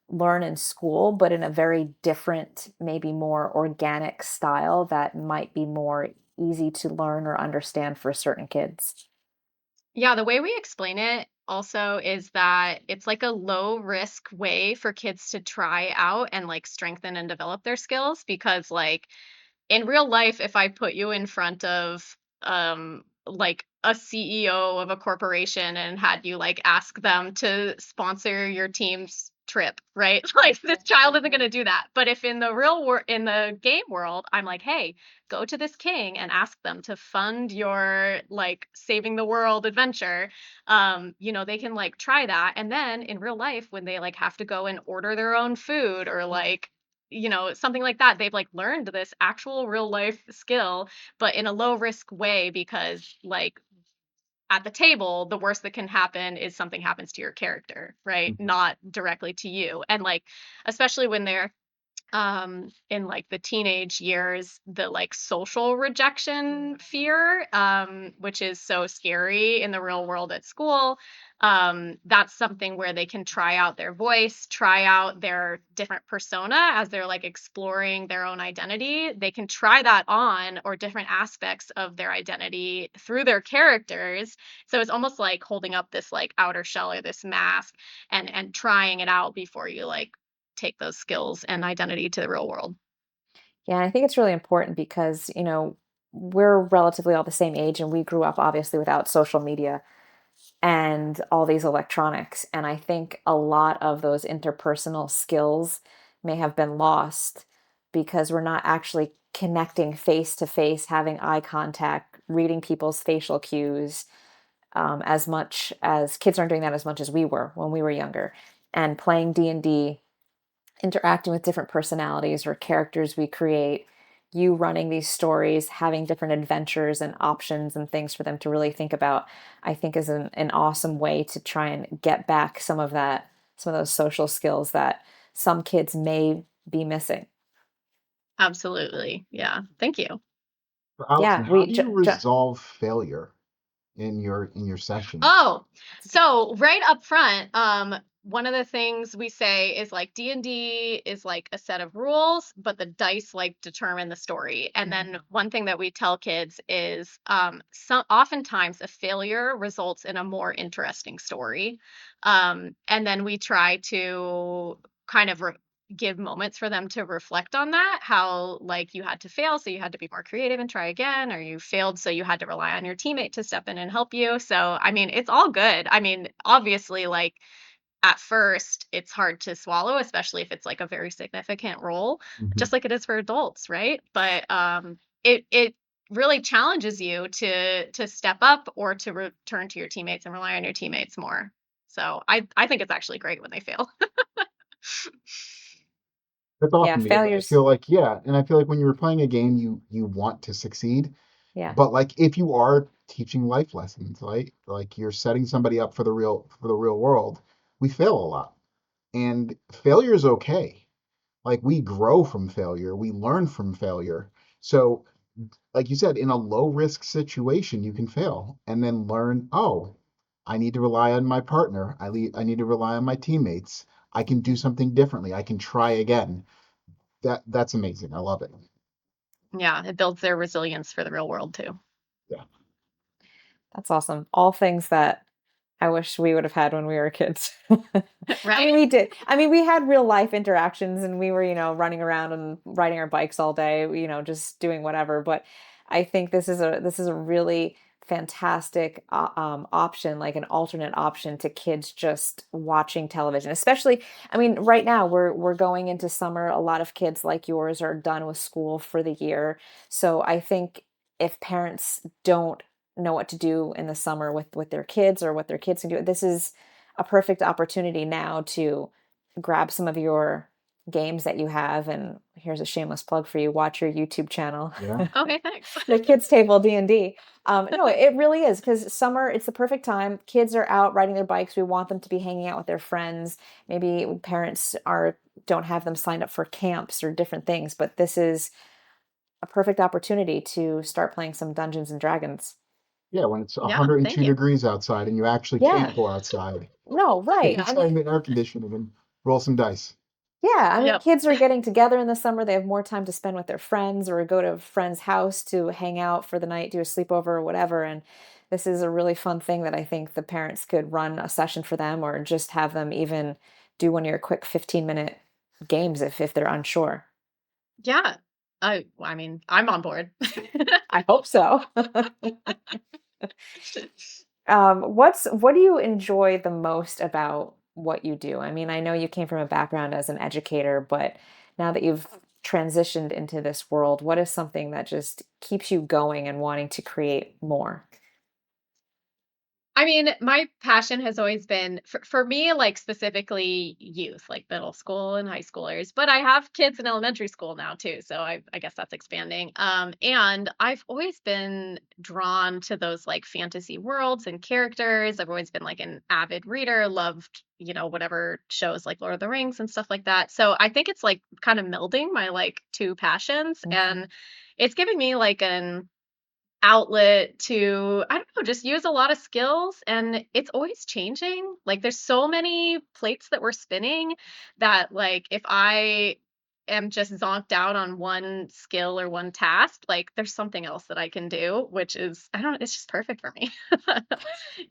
A: learn in school, but in a very different, maybe more organic style that might be more easy to learn or understand for certain kids.
B: Yeah, the way we explain it also is that it's like a low risk way for kids to try out and, like, strengthen and develop their skills because, like, in real life, if I put you in front of like a CEO of a corporation and had you like ask them to sponsor your team's trip, right? Like this child isn't going to do that. But if in the real world, in the game world, I'm like, hey, go to this king and ask them to fund your like saving the world adventure. They can like try that. And then in real life, when they like have to go and order their own food or like something like that. They've like learned this actual real life skill, but in a low risk way because like at the table, the worst that can happen is something happens to your character, right?
C: Mhm.
B: Not directly to you. And like, especially when they're in like the teenage years, the like social rejection fear, which is so scary in the real world at school. That's something where they can try out their voice, try out their different persona as they're like exploring their own identity. They can try that on or different aspects of their identity through their characters. So it's almost like holding up this like outer shell or this mask and trying it out before you like take those skills and identity to the real world.
A: Yeah, I think it's really important because, we're relatively all the same age and we grew up obviously without social media and all these electronics. And I think a lot of those interpersonal skills may have been lost because we're not actually connecting face to face, having eye contact, reading people's facial cues, as much as kids aren't doing that as much as we were when we were younger. And playing D&D, interacting with different personalities or characters we create, you running these stories, having different adventures and options and things for them to really think about, I think is an awesome way to try and get back some of those social skills that some kids may be missing.
B: Absolutely. Yeah. Thank you.
C: So, Allison,
A: Yeah,
C: how do you resolve failure in your sessions?
B: Oh, so right up front, one of the things we say is like D&D is like a set of rules, but the dice like determine the story. And then one thing that we tell kids is oftentimes a failure results in a more interesting story. And then we try to kind of give moments for them to reflect on that, how like you had to fail so you had to be more creative and try again, or you failed so you had to rely on your teammate to step in and help you. So I mean it's all good. I mean obviously like at first it's hard to swallow, especially if it's like a very significant role,
C: Mhm.
B: just like it is for adults, right? But it really challenges you to step up or to return to your teammates and rely on your teammates more. So I think it's actually great when they fail.
C: That's
A: yeah,
C: awesome because I
A: failures.
C: feel like, yeah, and I feel like when you're playing a game, you want to succeed.
A: Yeah.
C: But like if you are teaching life lessons, right? Like you're setting somebody up for the real world, we fail a lot. And failure is okay. Like we grow from failure, we learn from failure. So, like you said, in a low risk situation, you can fail and then learn, oh, I need to rely on my partner. I need to rely on my teammates. I can do something differently. I can try again. That's amazing. I love it.
B: Yeah, it builds their resilience for the real world too.
C: Yeah.
A: That's awesome. All things that I wish we would have had when we were kids. I
B: Right?
A: mean, we did. I mean, we had real life interactions and we were, running around and riding our bikes all day, just doing whatever. But I think this is a really fantastic option, like an alternate option to kids just watching television. Especially, I mean, right now we're going into summer. A lot of kids like yours are done with school for the year. So I think if parents don't know what to do in the summer with their kids or what their kids can do, this is a perfect opportunity now to grab some of your games that you have, and here's a shameless plug for you, watch your YouTube channel.
C: Yeah.
B: Okay, thanks.
A: The Kids Table D&D. No, it really is, because summer, it's the perfect time. Kids are out riding their bikes. We want them to be hanging out with their friends. Maybe parents don't have them signed up for camps or different things, but this is a perfect opportunity to start playing some Dungeons and Dragons.
C: Yeah, when it's
B: Yeah, thank
C: 102
B: you.
C: degrees outside and you actually
A: Yeah.
C: can't go outside.
A: No, right.
C: Take
B: Yeah.
A: I mean,
C: inside in air conditioning and roll some dice.
A: yeah, I mean,
B: Yep.
A: kids are getting together in the summer. They have more time to spend with their friends or go to a friend's house to hang out for the night, do a sleepover or whatever. And this is a really fun thing that I think the parents could run a session for them, or just have them even do one of your quick 15-minute games if they're unsure.
B: Yeah. I mean, I'm on board.
A: I hope so. What do you enjoy the most about what you do? I mean, I know you came from a background as an educator, but now that you've transitioned into this world, what is something that just keeps you going and wanting to create more?
B: I mean, my passion has always been for me, like specifically youth, like middle school and high schoolers, but I have kids in elementary school now too. So I guess that's expanding. And I've always been drawn to those like fantasy worlds and characters. I've always been like an avid reader, loved, whatever shows like Lord of the Rings and stuff like that. So I think it's like kind of melding my like two passions,
A: Mhm.
B: and it's giving me like an outlet to, I don't know, just use a lot of skills, and it's always changing. Like there's so many plates that we're spinning that like if I am just zonked out on one skill or one task, like there's something else that I can do, which is, I don't know, it's just perfect for me.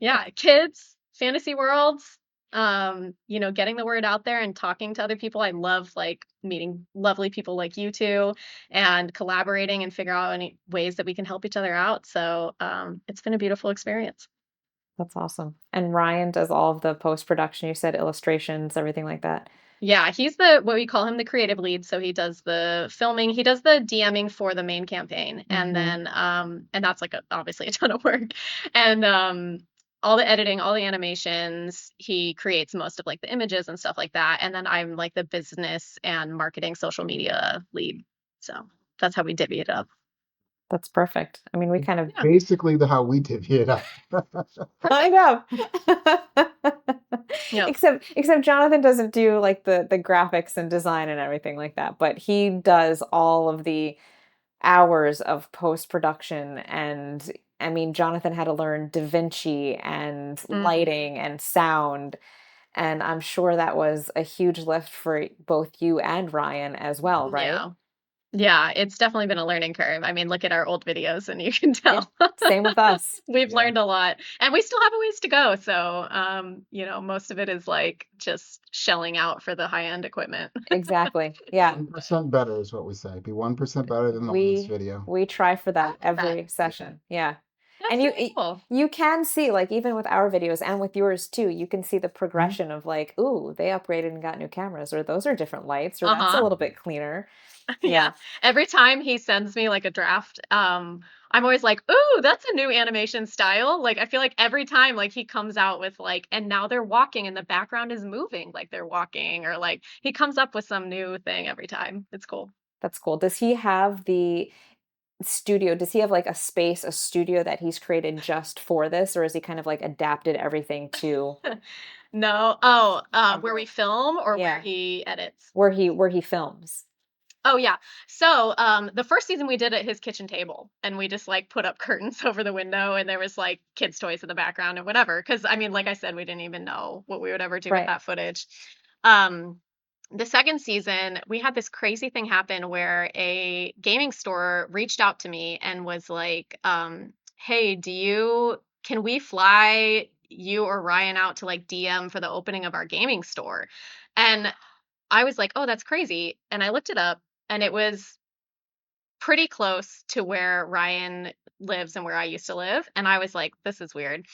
B: Yeah, kids, fantasy worlds, getting the word out there and talking to other people. I love like meeting lovely people like you two and collaborating and figure out any ways that we can help each other out. So it's been a beautiful experience.
A: That's awesome. And Ryan does all of the post production, you said illustrations, everything like that.
B: Yeah, he's the what we call him the creative lead. So he does the filming, he does the DMing for the main campaign, and
A: Hmm.
B: then and that's like obviously a ton of work. And all the editing, all the animations, he creates most of like the images and stuff like that. And then I'm like the business and marketing social media lead. So that's how we divvy it up.
A: That's perfect. I mean, we kind of,
B: Yeah.
C: Basically, the how we divvy it up.
A: I know.
B: Yep.
A: Except Jonathan doesn't do like the graphics and design and everything like that, but he does all of the hours of post production. And I mean, Jonathan had to learn Da Vinci and
B: Mhm.
A: lighting and sound, and I'm sure that was a huge lift for both you and Ryan as well, right?
B: Yeah. Yeah, it's definitely been a learning curve. I mean, look at our old videos and you can
A: Yeah,
B: tell.
A: same with us.
B: We've
C: Yeah.
B: learned a lot, and we still have a ways to go. So, most of it is like just shelling out for the high-end equipment.
A: Exactly. Yeah.
C: 1% better is what we say. Be 1% better than the last
A: we
C: video.
A: we try for
B: I
A: that
B: love that.
A: every session. Yeah.
B: That's
A: And you
B: really cool.
A: you can see, like, even with our videos and with yours too, you can see the
C: Mhm.
A: progression of like, ooh, they upgraded and got new cameras, or those are different lights, or that's a
B: Uh-huh.
A: little bit cleaner.
B: Yeah.
A: Yeah.
B: Every time he sends me like a draft, I'm always like, "Ooh, that's a new animation style." Like I feel like every time like he comes out with like, and now they're walking and the background is moving like they're walking, or like he comes up with some new thing every time. It's cool.
A: That's cool. Does he have the studio? Does he have like a space, a studio that he's created just for this, or is he kind of like adapted everything to
B: No. Oh, where we
A: somewhere?
B: film or where
A: Yeah.
B: he edits?
A: Where he films.
B: Oh yeah. So the first season we did at his kitchen table, and we just like put up curtains over the window, and there was like kids' toys in the background and whatever. Cause I mean, like I said, we didn't even know what we would ever do with
A: Right.
B: that footage. Um the second season, we had this crazy thing happen where a gaming store reached out to me and was like, hey, can we fly you or Ryan out to like DM for the opening of our gaming store. And I was like, oh, that's crazy. And I looked it up and it was pretty close to where Ryan lives and where I used to live. And I was like, this is weird.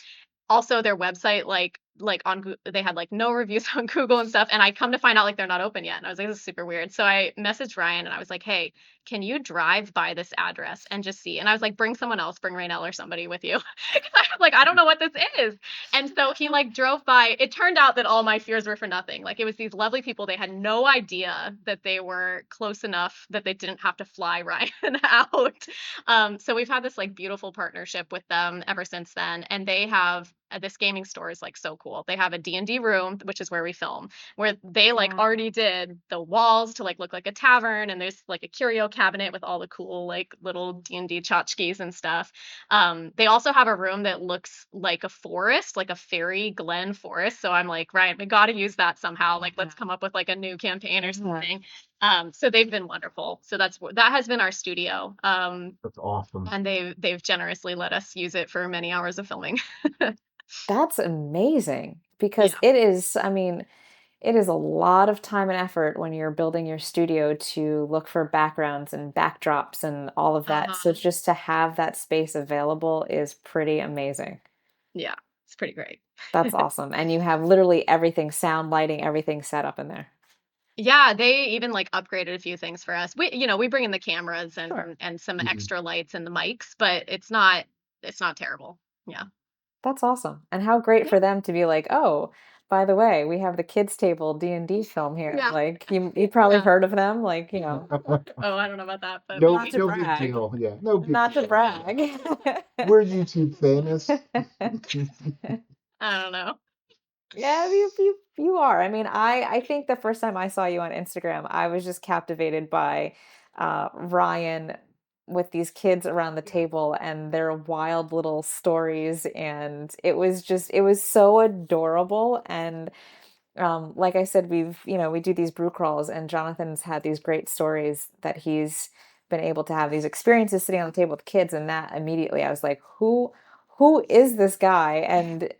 B: Also, their website, like on they had like no reviews on Google and stuff, and I come to find out like they're not open yet, and I was like, this is super weird. So I messaged Ryan and I was like, hey, can you drive by this address and just see? And I was like, bring someone else, bring Raynell or somebody with you. 'Cause I was like, I don't know what this is. And so he like drove by. It turned out that all my fears were for nothing. Like it was these lovely people. They had no idea that they were close enough that they didn't have to fly Ryan out. So we've had this like beautiful partnership with them ever since then, and they have this gaming store is like so cool. They have a D&D room, which is where we film, where they like
A: Wow.
B: already did the walls to like look like a tavern, and there's like a curio cabinet with all the cool like little D&D tchotchkes and stuff. They also have a room that looks like a forest, like a fairy glen forest. So I'm like, Ryan, we got to use that somehow. Like, let's come up with like a new campaign or
A: Yeah.
B: something. So they've been wonderful. So that has been our studio.
C: That's awesome.
B: And they've generously let us use it for many hours of filming.
A: That's amazing because
B: Yeah.
A: it is, I mean, it is a lot of time and effort when you're building your studio to look for backgrounds and backdrops and all of that. So
B: Uh-huh.
A: just to have that space available is pretty amazing.
B: Yeah. It's pretty great.
A: That's awesome. And you have literally everything, sound, lighting, everything set up in there.
B: Yeah, they even like upgraded a few things for us. We bring in the cameras
A: Sure.
B: and some
C: Mhm.
B: extra lights and the mics, but it's not terrible. Yeah.
A: That's awesome. And how great
B: Yeah.
A: for them to be like, "Oh, by the way, we have the kids table D&D film here."
B: Yeah.
A: Like you probably
B: Yeah.
A: heard of them, like, you know,
B: Oh, I don't know about that, but
C: No,
A: not to
B: maybe.
C: no big
A: brag.
C: deal. Yeah, no big
A: Not to
C: deal.
A: brag.
C: We're YouTube famous.
B: I don't know.
A: Yeah, you are. I mean, I think the first time I saw you on Instagram, I was just captivated by Ryan with these kids around the
C: Yeah.
A: table and their wild little stories, and it was so adorable. And like I said, we do these brew crawls, and Jonathan's had these great stories that he's been able to have these experiences sitting on the table with kids, and that immediately I was like, who is this guy? And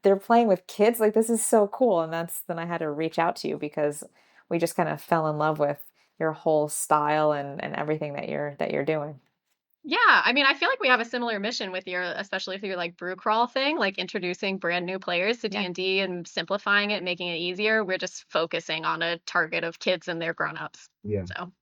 A: they're playing with kids, like this is so cool. And then I had to reach out to you because we just kind of fell in love with your whole style and everything that you're doing.
B: Yeah, I mean, I feel like we have a similar mission with your, especially with your like brew crawl thing, like introducing brand new players to
A: Yeah.
B: D&D and simplifying it, making it easier. We're just focusing on a target of kids and their grown-ups.
C: Yeah.
B: So,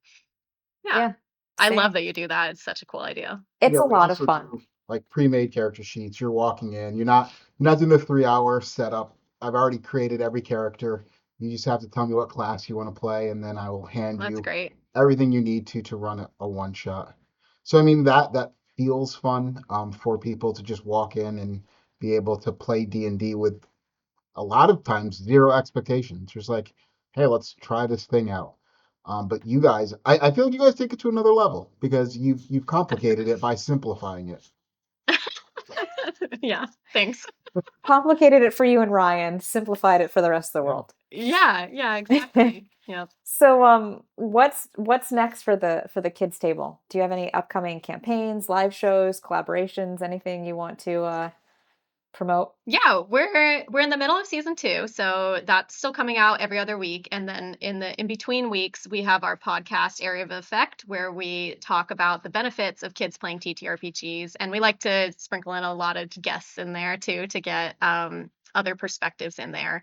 B: yeah.
A: Yeah.
B: I
A: Same.
B: love that you do that. It's such a cool idea.
A: It's
C: Yeah,
A: a
C: we
A: lot of
C: also
A: fun.
C: do like pre-made character sheets. You're walking in. You're not doing a 3 hour setup. I've already created every character. You just have to tell me what class you want to play, and then I will hand
B: That's
C: you
B: great.
C: everything you need to run a one shot. So I mean that feels fun for people to just walk in and be able to play D&D with a lot of times zero expectations. Just like, hey, let's try this thing out. But you guys, I feel like you guys take it to another level because you've complicated it by simplifying it.
B: Yeah, thanks.
A: Complicated it for you and Ryan, simplified it for the rest of the
C: Yeah.
A: world.
B: Yeah, exactly. Yeah.
A: So, what's next for the kids table? Do you have any upcoming campaigns, live shows, collaborations, anything you want to promote?
B: Yeah, we're in the middle of season 2, so that's still coming out every other week. And then in between weeks, we have our podcast Area of Effect, where we talk about the benefits of kids playing TTRPGs, and we like to sprinkle in a lot of guests in there too to get other perspectives in there.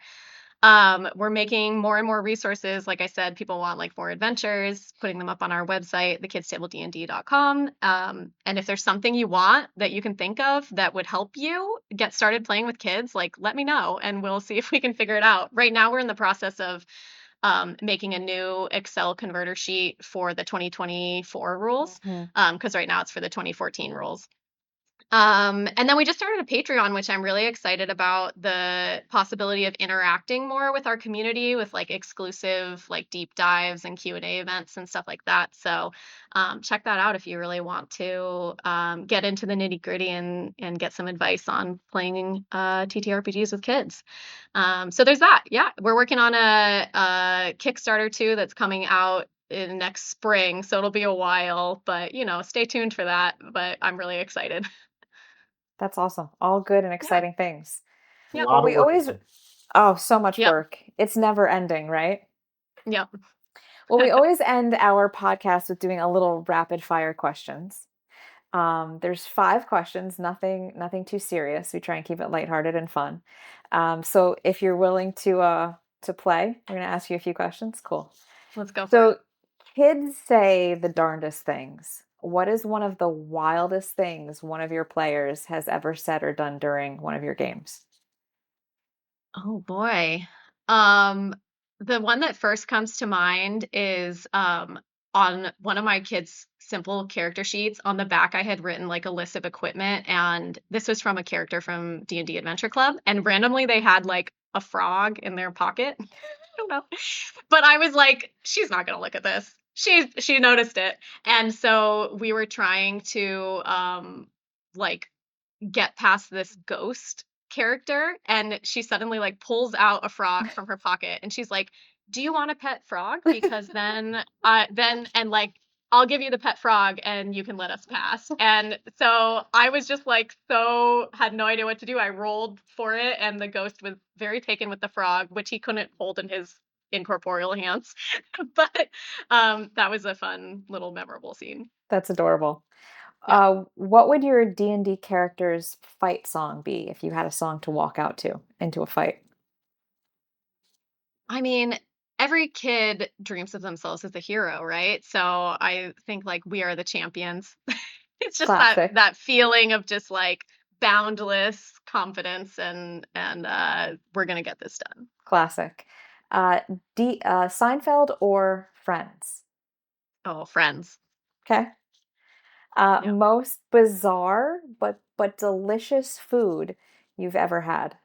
B: We're making more and more resources. Like I said, people want like more adventures, putting them up on our website, thekidstablednd.com. And if there's something you want that you can think of that would help you get started playing with kids, like let me know and we'll see if we can figure it out. Right now, we're in the process of making a new Excel converter sheet for the 2024 rules,
A: Mhm.
B: because right now it's for the 2014 rules. And then we just started a Patreon, which I'm really excited about the possibility of interacting more with our community with like exclusive like deep dives and Q&A events and stuff like that. So check that out if you really want to get into the nitty gritty and get some advice on playing TTRPGs with kids. So there's that. Yeah, we're working on a Kickstarter too that's coming out in next spring. So it'll be a while, but stay tuned for that. But I'm really excited.
A: That's awesome. All good and
B: Yeah.
A: exciting things.
C: A
B: Yep.
A: Well,
C: lot of
A: we
C: work.
A: always, oh, so much
B: Yep.
A: work. It's never ending, right?
B: Yep.
A: Well, we always end our podcast with doing a little rapid fire questions. There's 5 questions, nothing too serious. We try and keep it lighthearted and fun. So if you're willing to play, we're gonna ask you a few questions. Cool.
B: Let's go for it.
A: So kids say the darndest things. What is one of the wildest things one of your players has ever said or done during one of your games?
B: Oh boy. Um, the one that first comes to mind is on one of my kids' simple character sheets. On the back, I had written like a list of equipment, and this was from a character from D&D Adventure Club, and randomly they had like a frog in their pocket. I don't know. But I was like, she's not gonna look at this. She noticed it. And so we were trying to like get past this ghost character, and she suddenly like pulls out a frog from her pocket and she's like, do you want a pet frog, because then and like I'll give you the pet frog and you can let us pass. And so I was just like, so had no idea what to do. I rolled for it and the ghost was very taken with the frog, which he couldn't hold in his incorporeal hands. But that was a fun little memorable scene.
A: That's adorable.
B: Yeah.
A: What would your D&D character's fight song be if you had a song to walk out to into a fight?
B: I mean, every kid dreams of themselves as a hero, right? So I think like we are the champions. It's just
A: Classic.
B: that feeling of just like boundless confidence, and we're gonna get this done.
A: Classic. Uh, Seinfeld or Friends?
B: Oh, friends.
A: Okay.
B: Yeah.
A: Most bizarre but delicious food you've ever had.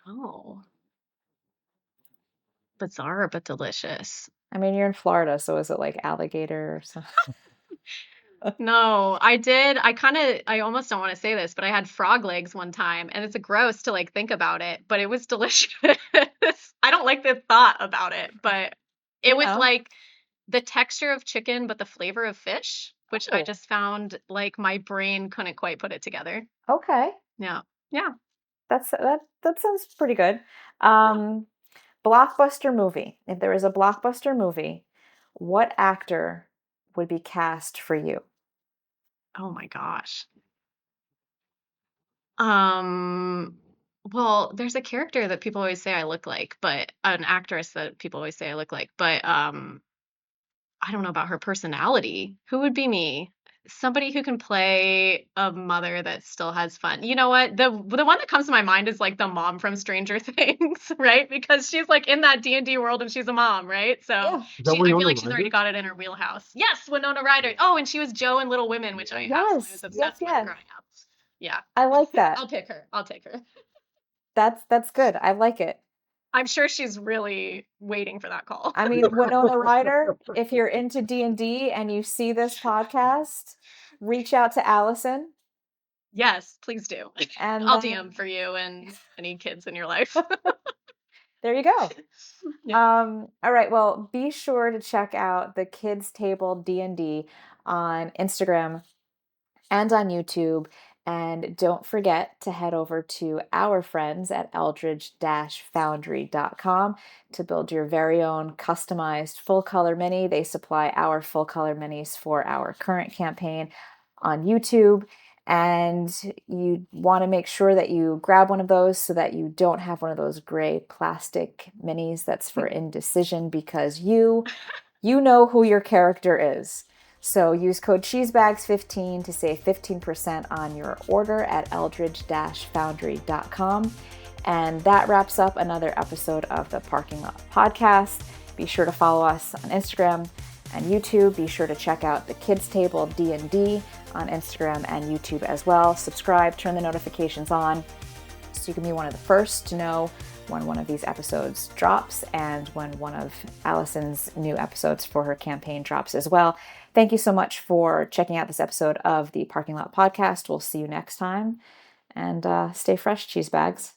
B: Oh, bizarre but delicious.
A: I mean, you're in Florida, so is it like alligator or something?
B: No, I did. I almost don't want to say this, but I had frog legs one time, and it's gross to like think about it, but it was delicious. I don't like the thought about it, but it
A: You
B: was
A: know.
B: like the texture of chicken, but the flavor of fish, which I
A: Oh,
B: just found like my brain couldn't quite put it together.
A: okay.
B: Yeah. Yeah.
A: That sounds pretty good.
B: Yeah.
A: Um, Blockbuster movie. If there was a blockbuster movie, what actor would be cast for you?
B: Oh my gosh. Um, well, there's a character that people always say I look like, but an actress that people always say I look like, but I don't know about her personality. Who would be me? Somebody who can play a mother that still has fun. You know what? The one that comes to my mind is like the mom from Stranger Things, right? Because she's like in that D&D world and she's a mom, right? So
A: Yeah.
C: Is that
B: I feel
C: Winona
B: like she's already
C: Ryder?
B: got it in her wheelhouse. Yes, Winona Ryder. Oh, and she was Jo in Little Women, which I absolutely was
A: Yes, yes,
B: obsessed with
A: yes.
B: growing up. Yeah.
A: I like that.
B: I'll pick her. I'll take her.
A: That's good. I like it.
B: I'm sure she's really waiting for that call.
A: I mean, Winona Ryder, if you're into D&D and you see this podcast, reach out to Allison
B: Yes, please do.
A: and
B: I'll DM for you and any kids in your life.
A: there you go.
B: Yeah.
A: All right, well, be sure to check out the Kids Table D&D on Instagram and on YouTube. And don't forget to head over to our friends at eldridge-foundry.com to build your very own customized full color mini. They supply our full color minis for our current campaign on YouTube. And you want to make sure that you grab one of those so that you don't have one of those gray plastic minis that's for indecision, because you know who your character is. So use code CHEESEBAGS15 to save 15% on your order at eldridge-foundry.com. And that wraps up another episode of the Parking Lot Podcast. Be sure to follow us on Instagram and YouTube. Be sure to check out the Kids Table D&D on Instagram and YouTube as well. Subscribe, turn the notifications on so you can be one of the first to know when one of these episodes drops and when one of Allison's new episodes for her campaign drops as well. Thank you so much for checking out this episode of the Parking Lot Podcast. We'll see you next time, and stay fresh, cheese bags.